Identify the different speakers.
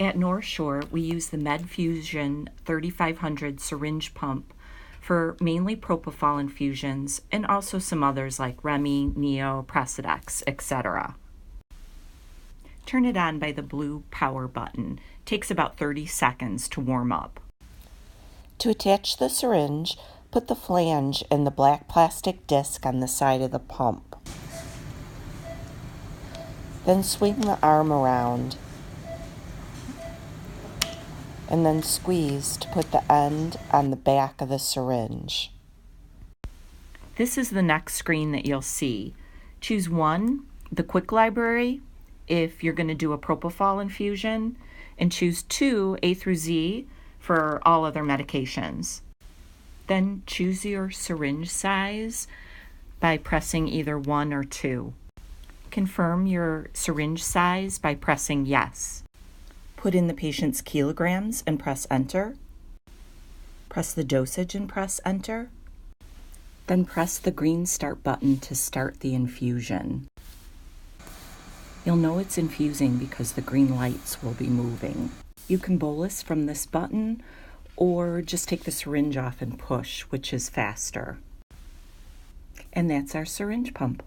Speaker 1: At North Shore, we use the MedFusion 3500 syringe pump for mainly propofol infusions and also some others like Remy, Neo, Precedex, etc. Turn it on by the blue power button. Takes about 30 seconds to warm up.
Speaker 2: To attach the syringe, put the flange in the black plastic disc on the side of the pump. Then swing the arm around and then squeeze to put the end on the back of the syringe.
Speaker 1: This is the next screen that you'll see. Choose 1, the quick library, if you're going to do a propofol infusion, and choose 2, A through Z, for all other medications. Then choose your syringe size by pressing either 1 or 2. Confirm your syringe size by pressing yes. Put in the patient's kilograms and press enter. Press the dosage and press enter. Then press the green start button to start the infusion. You'll know it's infusing because the green lights will be moving. You can bolus from this button or just take the syringe off and push, which is faster. And that's our syringe pump.